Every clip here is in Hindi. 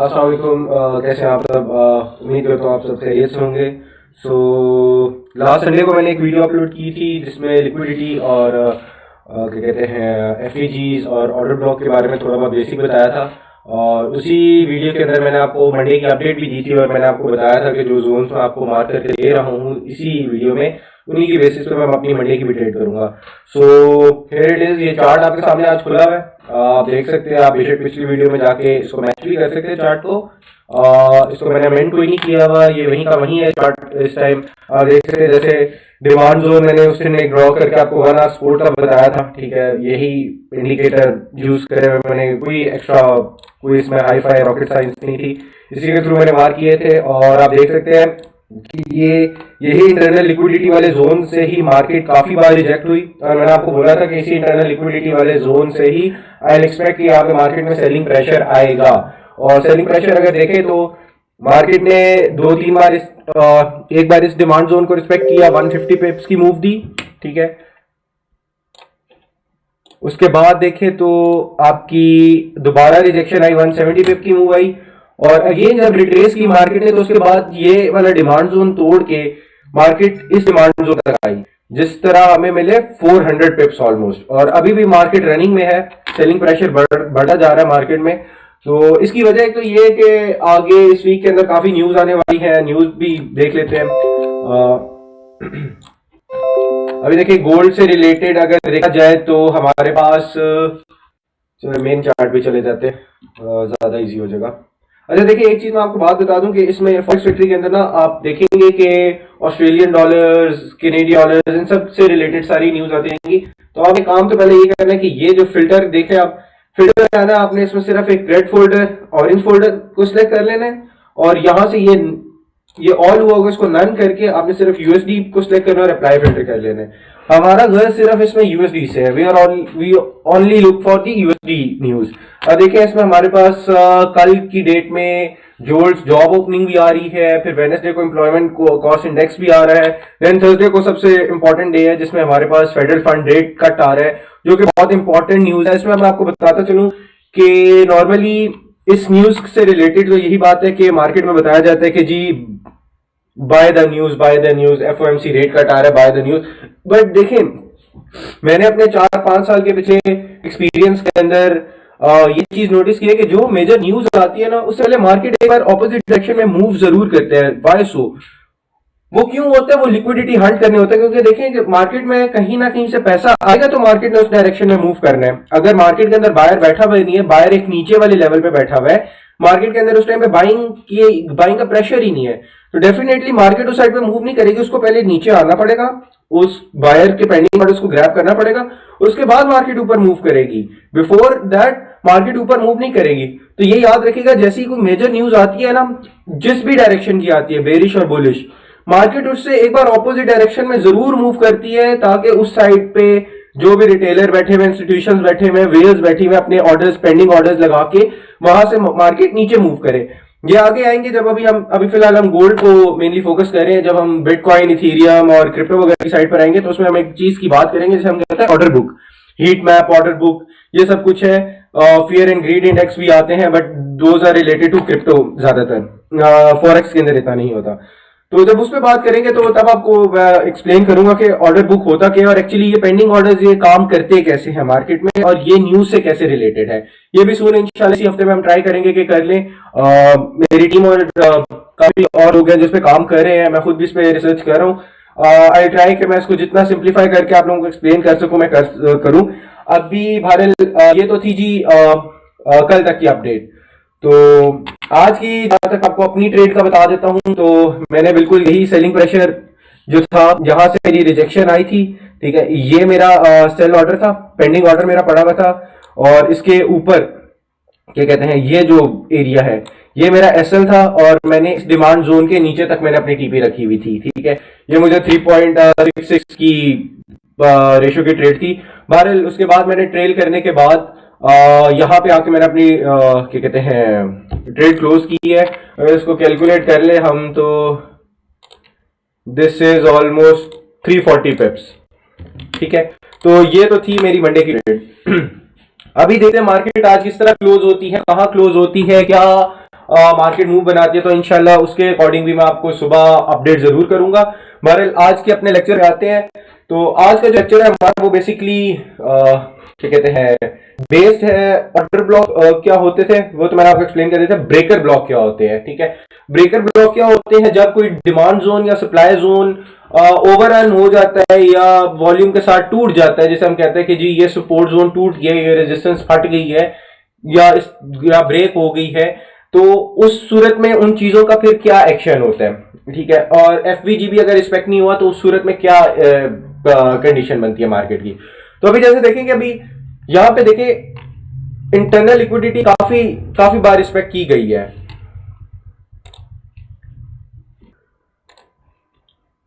अस्सलाम वालेकुम। कैसे हैं आप सब? उम्मीद करता हूँ आप सब खैरियत से होंगे। सो लास्ट संडे को मैंने एक वीडियो अपलोड की थी जिसमें लिक्विडिटी और क्या कहते हैं एफईजीज और ऑर्डर ब्लॉक के बारे में थोड़ा बहुत बेसिक बताया था। और उसी वीडियो के अंदर मैंने आपको मंडे की अपडेट भी दी थी और मैंने आपको बताया था कि जो जोन्स मैं आपको मार्क करके दे रहा हूँ इसी वीडियो में, उन्हीं की बेसिस पे मैं अपनी मंडे की भी ट्रेड करूंगा। So here it is. ये चार्ट आपके सामने आज खुला हुआ है, आप देख सकते हैं। आप बेशक पिछली वीडियो में जाके इसको मैच भी कर सकते हैं चार्ट को। इसको मैंने अमेंड कोई नहीं किया हुआ, ये वहीं का वहीं है चार्ट इस टाइम। आप देख सकते हैं जैसे डिमांड जोन मैंने उस दिन एक ड्रॉ करके आपको 1 आवर सपोर्ट का बताया था, ठीक है। यही इंडिकेटर यूज करे हुए मैंने, कोई इसमें हाई फाई रॉकेट साइंस नहीं थी, इसी के थ्रू मैंने मार्क किए थे। और आप देख सकते हैं कि यही इंटरनल लिक्विडिटी वाले जोन से ही मार्केट काफी बार रिजेक्ट हुई। और मैंने आपको बोला था कि इसी इंटरनल लिक्विडिटी वाले जोन से ही आई एक्सपेक्ट कि यहाँ पे मार्केट में सेलिंग प्रेशर आएगा। और सेलिंग प्रेशर अगर देखें तो मार्केट ने 2-3 बार एक बार इस डिमांड जोन को रिस्पेक्ट किया, 150 पिप्स की मूव दी, ठीक है। उसके बाद देखें तो आपकी दोबारा रिजेक्शन आई, 170 पिप की मूव आई। और अगेन जब रिट्रेस की मार्केट ने तो उसके बाद ये वाला डिमांड जोन तोड़ के मार्केट इस डिमांड जोन तक आई, जिस तरह हमें मिले 400 पिप्स ऑलमोस्ट। और अभी भी मार्केट रनिंग में है, सेलिंग प्रेशर बढ़ा जा रहा है मार्केट में। तो इसकी वजह तो ये कि आगे इस वीक के अंदर काफी न्यूज आने वाली है, न्यूज भी देख लेते हैं। अभी देखिए गोल्ड से रिलेटेड अगर देखा जाए तो हमारे पास, चलो मेन चार्ट पे चले जाते हैं, ज्यादा इजी हो जाएगा। अच्छा देखिए, एक चीज मैं आपको बात बता दूं कि इसमें फॉरेक्स फैक्ट्री के अंदर ना आप देखेंगे कि ऑस्ट्रेलियन डॉलर्स, कैनेडियन डॉलर्स, इन सब से रिलेटेड सारी न्यूज आती रहेंगी। तो आप एक काम तो पहले ये करना है कि ये जो फिल्टर देखें आप, फिल्टर है आपने इसमें सिर्फ एक रेड फोल्डर, ऑरेंज फोल्डर को सिलेक्ट कर लेना है। और यहां से ये ऑल हुआ होगा, इसको नन करके आपने सिर्फ यूएसडी को सिलेक्ट करना है और अप्लाई फिल्टर कर लेना है। हमारा घर सिर्फ इसमें यूएसडी से है, we only look for the USD news. अब देखिए इसमें हमारे पास कल की डेट में जोल्स जॉब ओपनिंग भी आ रही है, फिर वेडनेसडे को एम्प्लॉयमेंट कॉस्ट इंडेक्स भी आ रहा है, देन थर्सडे को सबसे इंपॉर्टेंट डे है जिसमें हमारे पास फेडरल फंड रेट कट आ रहा है, जो कि बहुत इंपॉर्टेंट न्यूज है। इसमें मैं आपको बताता चलूं कि नॉर्मली इस न्यूज से रिलेटेड तो यही बात है कि मार्केट में बताया जाता है कि जी by the news, FOMC rate cut आ रहा है, बाय द न्यूज। बट देखिए मैंने अपने 4-5 साल के पीछे एक्सपीरियंस के अंदर ये चीज नोटिस की है कि जो मेजर न्यूज आती है ना, उससे पहले मार्केट एक बार ऑपोजिट डायरेक्शन में मूव जरूर करते हैं। वाई सो? वो क्यों होता है? वो लिक्विडिटी हंट करने होता है, क्योंकि देखें जब मार्केट में कहीं ना कहीं से पैसा आएगा तो मार्केट ने उस डायरेक्शन में मूव करना है। अगर मार्केट के अंदर बायर बैठा हुआ नहीं है, बायर एक नीचे वाले लेवल पे बैठा हुआ है, मार्केट के अंदर उस टाइम पे बाइंग का प्रेशर ही नहीं है, तो डेफिनेटली मार्केट उस साइड पे मूव नहीं करेगी। उसको पहले नीचे आना पड़ेगा, उस बायर के पेंडिंग ऑर्डर्स को ग्रैब करना पड़ेगा, उसके बाद मार्केट ऊपर मूव करेगी। बिफोर दैट मार्केट ऊपर मूव नहीं करेगी। तो ये याद रखिएगा, जैसी कोई मेजर न्यूज आती है ना, जिस भी डायरेक्शन की आती है, बेरिश और बुलिश, मार्केट उससे एक बार ऑपोजिट डायरेक्शन में जरूर मूव करती है, ताकि उस साइड पे जो भी रिटेलर बैठे हुए, इंस्टीट्यूशंस बैठे हुए, वेयर्स बैठे हुए, अपने ऑर्डर्स, पेंडिंग ऑर्डर्स लगा के वहां से मार्केट नीचे मूव करे। ये आगे आएंगे जब अभी फिलहाल हम गोल्ड को मेनली फोकस कर रहे हैं। जब हम बिटकॉइन, इथीरियम और क्रिप्टो वगैरह की साइड पर आएंगे तो उसमें हम एक चीज की बात करेंगे जिसे हम कहते हैं order book, heat map, order book, ये सब कुछ है। फियर एंड ग्रीड इंडेक्स भी आते हैं, but those are related to crypto ज्यादातर, फॉरेक्स के अंदर इतना नहीं होता। तो जब उस पर बात करेंगे तो तब आपको एक्सप्लेन करूंगा कि ऑर्डर बुक होता क्या है और एक्चुअली ये पेंडिंग ऑर्डर्स ये काम करते कैसे हैं मार्केट में, और ये न्यूज से कैसे रिलेटेड है। ये भी सून इंशाल्लाह इसी हफ्ते में हम ट्राई करेंगे कि कर लें। मेरी टीम और काफी और लोग हैं जिस पे काम कर रहे हैं, मैं खुद भी इस पे रिसर्च कर रहा हूँ। आई ट्राई कि मैं इसको जितना सिंप्लीफाई करके आप लोगों को एक्सप्लेन कर सकूं, मैं करूं। अभी भारत ये तो थी जी कल तक की अपडेट। तो आज की जहां तक आपको अपनी ट्रेड का बता देता हूं, तो मैंने बिल्कुल यही सेलिंग प्रेशर जो था, जहां से मेरी रिजेक्शन आई थी, ठीक है, ये मेरा सेल ऑर्डर था, पेंडिंग ऑर्डर मेरा पड़ा हुआ था। और इसके ऊपर क्या कहते हैं, ये जो एरिया है ये मेरा एसएल था, और मैंने इस डिमांड जोन के नीचे तक मैंने अपनी टीपी रखी हुई थी, ठीक है। ये मुझे 3.66 की रेशियो की ट्रेड थी। बहरहाल उसके बाद मैंने ट्रेल करने के बाद यहाँ पे आके मैंने अपनी क्या कहते हैं ट्रेड क्लोज की है। अगर इसको कैलकुलेट कर ले हम तो दिस इज ऑलमोस्ट 340 पिप्स, ठीक है। तो ये तो थी मेरी मंडे की ट्रेड। अभी देखते हैं मार्केट आज किस तरह क्लोज होती है, कहाँ क्लोज होती है, क्या मार्केट मूव बनाती है तो इंशाल्लाह उसके अकॉर्डिंग भी मैं आपको सुबह अपडेट जरूर करूंगा। बहरहाल आज के अपने लेक्चर आते हैं। तो आज का जो लेक्चर है हमारा वो बेसिकली क्या कहते हैं, बेस्ड है ऑर्डर ब्लॉक क्या होते थे वो तो मैंने आपको एक्सप्लेन कर दिया था। ब्रेकर ब्लॉक क्या होते हैं, ठीक है। ब्रेकर ब्लॉक क्या होते हैं, जब कोई डिमांड जोन या सप्लाई जोन ओवररन हो जाता है या वॉल्यूम के साथ टूट जाता है, जैसे हम कहते हैं कि जी ये सपोर्ट जोन टूट गया, ये रेजिस्टेंस फट गई है या ब्रेक हो गई है, तो उस सूरत में उन चीजों का फिर क्या एक्शन होता है, ठीक है। और एफवीजी भी अगर रिस्पेक्ट नहीं हुआ तो उस सूरत में क्या कंडीशन बनती है मार्केट की। तो अभी जैसे देखेंगे, अभी यहां पे देखिए इंटरनल लिक्विडिटी काफी बार रिस्पेक्ट की गई है।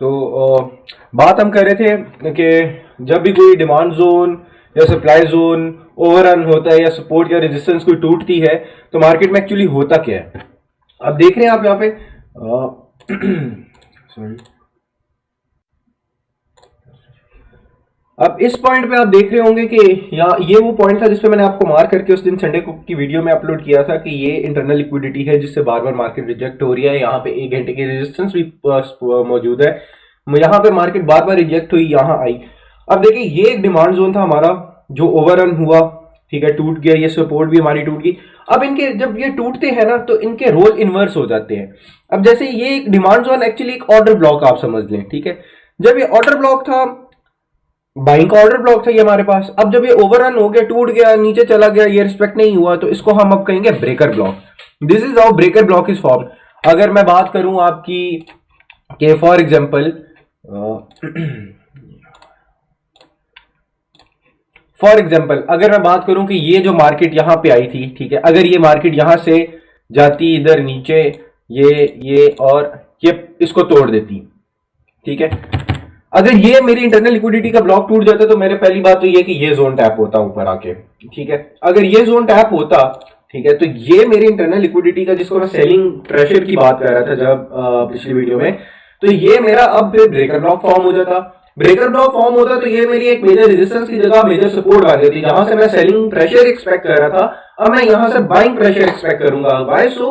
तो बात हम कर रहे थे कि जब भी कोई डिमांड जोन या सप्लाई जोन ओवररन होता है या सपोर्ट या रेजिस्टेंस कोई टूटती है तो मार्केट में एक्चुअली होता क्या है। अब देख रहे हैं आप यहाँ पे सॉरी, अब इस पॉइंट पे आप देख रहे होंगे कि यहाँ ये वो पॉइंट था जिसपे मैंने आपको मार्क करके उस दिन संडे को की वीडियो में अपलोड किया था कि ये इंटरनल लिक्विडिटी है जिससे बार बार मार्केट रिजेक्ट हो रही है। यहाँ पे 1 घंटे की रेजिस्टेंस भी मौजूद है, यहाँ पे मार्केट बार बार रिजेक्ट हुई, यहाँ आई। अब देखिए ये एक डिमांड जोन था हमारा जो ओवररन हुआ, ठीक है, टूट गया, ये सपोर्ट भी हमारी टूट गई। अब इनके जब ये टूटते हैं ना तो इनके रोल इनवर्स हो जाते हैं। अब जैसे ये एक डिमांड जोन एक्चुअली एक ऑर्डर ब्लॉक आप समझ लें, ठीक है। जब ये ऑर्डर ब्लॉक था, बाइंग का ऑर्डर ब्लॉक था ये हमारे पास, अब जब ये ओवररन हो गया, टूट गया, नीचे चला गया, ये रिस्पेक्ट नहीं हुआ, तो इसको हम अब कहेंगे breaker block. This is how breaker block is form. अगर मैं बात करूं आपकी कि फॉर एग्जांपल अगर मैं बात करूं कि ये जो मार्केट यहां पे आई थी, ठीक है, अगर ये मार्केट यहां से जाती इधर नीचे, ये और ये इसको तोड़ देती, ठीक है, अगर ये मेरी इंटरनल लिक्विडिटी का ब्लॉक टूट जाता तो मेरे पहली बात तो ये कि ये जोन टैप होता ऊपर आके, ठीक है। अगर ये जोन टैप होता, ठीक है, तो ये मेरी इंटरनल लिक्विडिटी का, जिसको मैं सेलिंग प्रेशर की बात कर रहा था जब पिछली वीडियो में, तो ये मेरा अब फिर ब्रेकर ब्लॉक फॉर्म हो जाता। ब्रेकर ब्लॉक फॉर्म होता तो ये मेरी एक मेजर रेजिस्टेंस की जगह मेजर सपोर्ट आ जाती। जहां से मैं सेलिंग प्रेशर एक्सपेक्ट कर रहा था, अब मैं यहां से बाइंग प्रेशर एक्सपेक्ट करूंगा। Why so?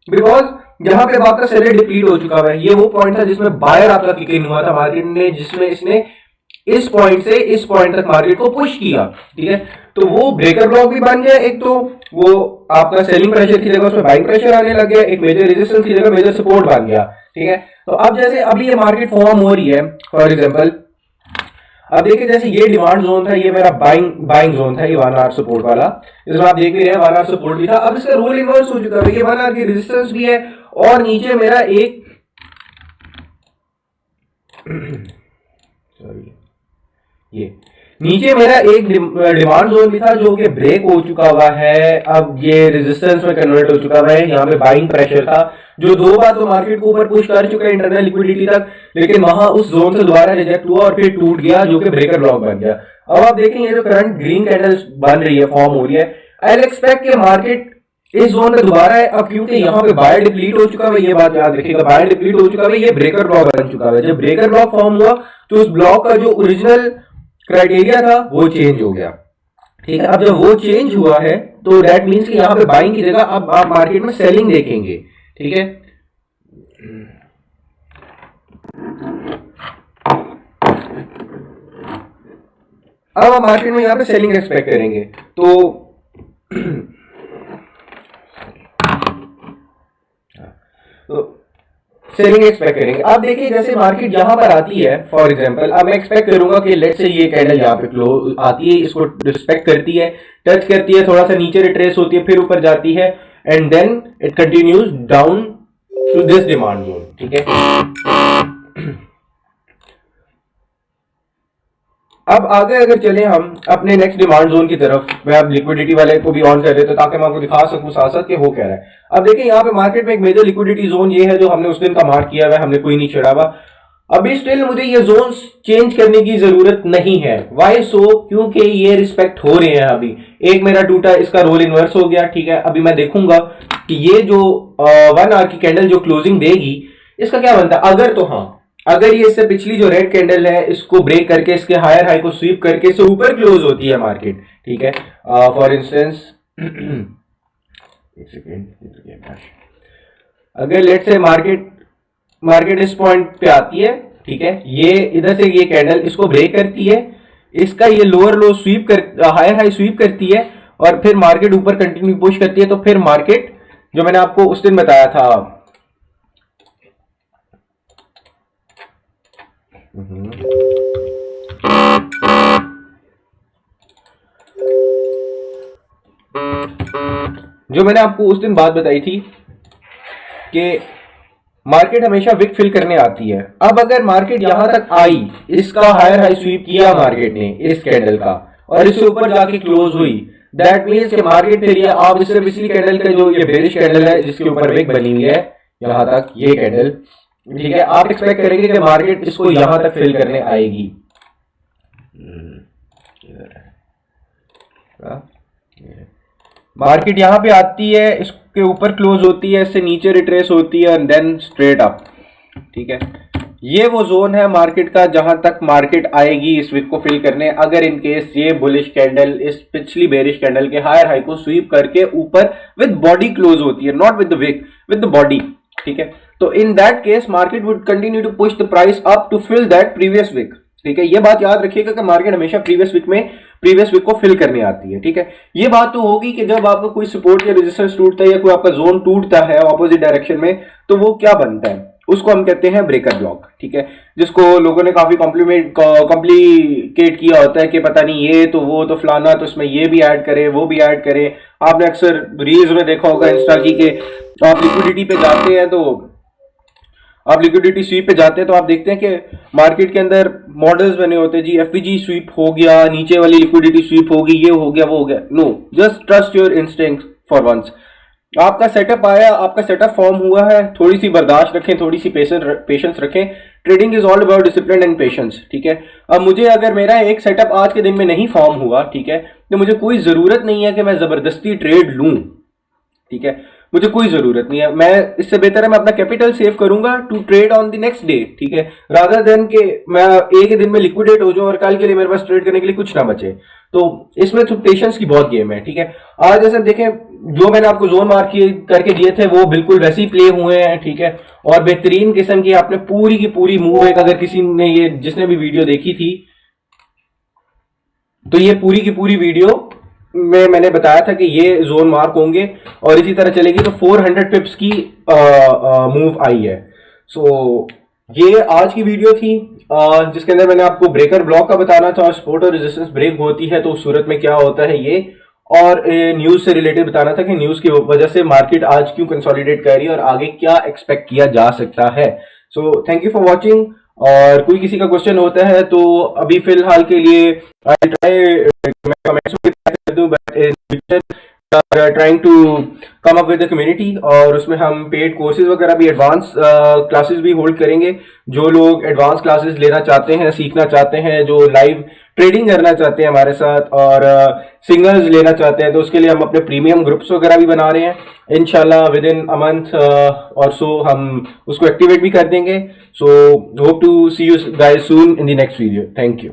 बिकॉज यहाँ पे आपका सेलर डिप्लीट हो चुका है। ये वो पॉइंट था जिसमें बायर आपका किक इन हुआ था मार्केट ने, जिसमें इसने इस पॉइंट से इस पॉइंट तक मार्केट को पुश किया, ठीक है। तो वो ब्रेकर ब्लॉक भी बन गया, एक तो वो आपका सेलिंग प्रेशर की जगह उसमें बाइंग प्रेशर आने लग गया, एक मेजर रेजिस्टेंस की जगह मेजर सपोर्ट बन गया, ठीक है। तो अब जैसे अभी ये मार्केट फॉर्म हो रही है, फॉर एग्जांपल अब देखिए जैसे ये डिमांड जोन था, ये मेरा बाइंग जोन था, ये 1 आवर सपोर्ट वाला, इसमें आप देख रहे हैं 1 आवर सपोर्ट भी था। अब इसका रोल इनवर्स हो चुका है, ये 1 आवर की रेजिस्टेंस भी है और नीचे मेरा एक सॉरी ये नीचे मेरा एक डिमांड जोन भी था जो कि ब्रेक हो चुका हुआ है। अब ये रेजिस्टेंस में कन्वर्ट हो चुका हुआ है। यहाँ पे बाइंग प्रेशर था जो 2 बार तो मार्केट को ऊपर पुश कर चुका है इंटरनल लिक्विडिटी तक, लेकिन वहां उस जोन से दोबारा रिजेक्ट हुआ और फिर टूट गया, जो कि ब्रेकर ब्लॉक बन गया। अब आप देखेंगे जो करंट ग्रीन कैंडल बन रही है, फॉर्म हो रही है, आई एक्सपेक्ट कि मार्केट इस जोन में दोबारा है। अब क्योंकि यहाँ पे बायर डिप्लीट हो चुका है, ये बात याद रखिएगा, बायर डिप्लीट हो चुका है, ये ब्रेकर ब्लॉक बन चुका है। जब ब्रेकर ब्लॉक फॉर्म हुआ तो उस ब्लॉक का जो ओरिजिनल क्राइटेरिया था वो चेंज हो गया, ठीक है। अब जब वो चेंज हुआ है तो दैट मींस कि यहाँ पे बाइंग की जगह अब आप मार्केट में सेलिंग देखेंगे, ठीक है। अब आप मार्केट में यहाँ पे सेलिंग एक्सपेक्ट करेंगे तो सेलिंग एक्सपेक्ट करेंगे। अब देखिए जैसे मार्केट यहां पर आती है, फॉर एग्जांपल अब मैं एक्सपेक्ट करूंगा कि लेट्स से ये कैंडल यहां पे क्लोज आती है, इसको रिस्पेक्ट करती है, टच करती है, थोड़ा सा नीचे रिट्रेस होती है, फिर ऊपर जाती है and then it continues down to this demand zone, ठीक है। अब आगे अगर चले हम अपने नेक्स्ट डिमांड जोन की तरफ, मैं अब लिक्विडिटी वाले को भी ऑन कर रहे थे ताकि मैं आपको दिखा सकूं साथ साथ कि हो क्या रहा है। अब देखिए यहाँ पे मार्केट में एक मेजर लिक्विडिटी जोन ये है जो हमने उस दिन का मार्क किया हुआ है, हमने कोई नहीं छेड़ा हुआ। अभी स्टिल मुझे ये जोन चेंज करने की जरूरत नहीं है। वाई सो? क्योंकि ये रिस्पेक्ट हो रहे हैं। अभी एक मेरा टूटा, इसका रोल इनवर्स हो गया, ठीक है। अभी मैं देखूंगा कि ये जो 1 आवर की कैंडल जो क्लोजिंग देगी इसका क्या बनता है। अगर तो हाँ, अगर ये इससे पिछली जो रेड कैंडल है इसको ब्रेक करके इसके हायर हाई को स्वीप करके इससे ऊपर क्लोज होती है मार्केट, ठीक है। फॉर इंस्टेंस एक सेकेंड, अगर लेट से मार्केट इस पॉइंट पे आती है, ठीक है, ये इधर से ये कैंडल इसको ब्रेक करती है, इसका ये लोअर लो स्वीप कर हायर हाई स्वीप करती है और फिर मार्केट ऊपर कंटिन्यू पुश करती है, तो फिर मार्केट जो मैंने आपको उस दिन बताया था, जो मैंने आपको उस दिन बात बताई थी कि मार्केट हमेशा विक फिल करने आती है। अब अगर मार्केट यहां तक आई, इसका हायर हाई स्वीप किया मार्केट ने इस कैंडल का और इससे ऊपर जाके क्लोज हुई, दैट मीन्स कि मार्केट फिर ये आप इससे पिछली कैंडल का जो ये बेरिश कैंडल है जिसके ऊपर विक बनी हुई है यहां तक ये कैंडल, ठीक है, आप एक्सपेक्ट करेंगे कि मार्केट इसको यहां तक फिल करने आएगी। मार्केट यहां पे आती है, इसके ऊपर क्लोज होती है, इससे नीचे रिट्रेस होती है एंड देन स्ट्रेट अप, ठीक है। ये वो जोन है मार्केट का जहां तक मार्केट आएगी इस विक को फिल करने, अगर इन केस ये बुलिश कैंडल इस पिछली बेरिश कैंडल के हायर हाई को स्वीप करके ऊपर विद बॉडी क्लोज होती है, not with the wick, with the body, ठीक है। तो in that case market would continue to push the price up to fill that previous wick, ठीक है। ये बात याद रखिएगा कि मार्केट हमेशा प्रीवियस विक को फिल करने आती है, ठीक है। ये बात तो होगी कि जब आपका कोई सपोर्ट या रेजिस्टेंस टूटता है या कोई आपका जोन टूटता है ऑपोजिट डायरेक्शन में, तो वो क्या बनता है, उसको हम कहते हैं ब्रेकर ब्लॉक, ठीक है, जिसको लोगों ने काफी कॉम्प्लिकेट किया होता है कि पता नहीं ये तो वो तो फलाना, तो इसमें ये भी ऐड करे वो भी ऐड करे। आपने अक्सर रील्स में देखा होगा इंस्टा की कि आप लिक्विडिटी पे जाते हैं तो आप लिक्विडिटी स्वीप पे जाते हैं तो आप देखते हैं कि मार्केट के अंदर मॉडल्स बने होते हैं जी, एफवीजी स्वीप हो गया, नीचे वाली लिक्विडिटी स्वीप होगी, ये हो गया वो हो गया। No, just trust your instinct for once. आपका सेटअप आया, आपका सेटअप फॉर्म हुआ है, थोड़ी सी बर्दाश्त रखें, थोड़ी सी पेशेंस रखें। Trading is all about discipline and patience, ठीक है। अब मुझे अगर मेरा एक सेटअप आज के दिन में नहीं फॉर्म हुआ, ठीक है, तो मुझे कोई जरूरत नहीं है कि मैं जबरदस्ती ट्रेड लूं, ठीक है, मुझे कोई जरूरत नहीं है। मैं इससे बेहतर है मैं अपना कैपिटल सेव करूंगा to trade on the next day, ठीक है, रादर देन के मैं एक ही दिन में लिक्विडेट हो जाऊं और कल के लिए मेरे पास ट्रेड करने के लिए कुछ ना बचे। तो इसमें तो पेशेंस की बहुत गेम है, ठीक है। आज जैसे देखें, जो मैंने आपको जोन मार्क करके दिए थे वो बिल्कुल वैसे ही प्ले हुए हैं, ठीक है, और बेहतरीन किस्म की आपने पूरी की पूरी मूव, एक अगर किसी ने ये जिसने भी वीडियो देखी थी तो ये पूरी की पूरी वीडियो में मैंने बताया था कि ये जोन मार्क होंगे और इसी तरह चलेगी। तो 400 पिप्स की मूव आई है। सो ये आज की वीडियो थी जिसके अंदर मैंने आपको ब्रेकर ब्लॉक का बताना था और सपोर्ट और रेजिस्टेंस ब्रेक होती है तो उस सूरत में क्या होता है ये, और न्यूज से रिलेटेड बताना था कि न्यूज की वजह से मार्केट आज क्यों कंसोलिडेट कर रही है और आगे क्या एक्सपेक्ट किया जा सकता है। So thank you for watching. और कोई किसी का क्वेश्चन होता है तो अभी फिलहाल के लिए I trying to come up with the community, और उसमें हम पेड कोर्सेज वगैरह भी, एडवांस क्लासेस भी होल्ड करेंगे। जो लोग एडवांस क्लासेस लेना चाहते हैं, सीखना चाहते हैं, जो लाइव ट्रेडिंग करना चाहते हैं हमारे साथ और सिग्नल्स लेना चाहते हैं, तो उसके लिए हम अपने प्रीमियम ग्रुप्स वगैरह भी बना रहे हैं। इंशाल्लाह विद इन अ मंथ और सो हम उसको एक्टिवेट भी कर देंगे। So hope to see you guys soon in the next video. Thank you.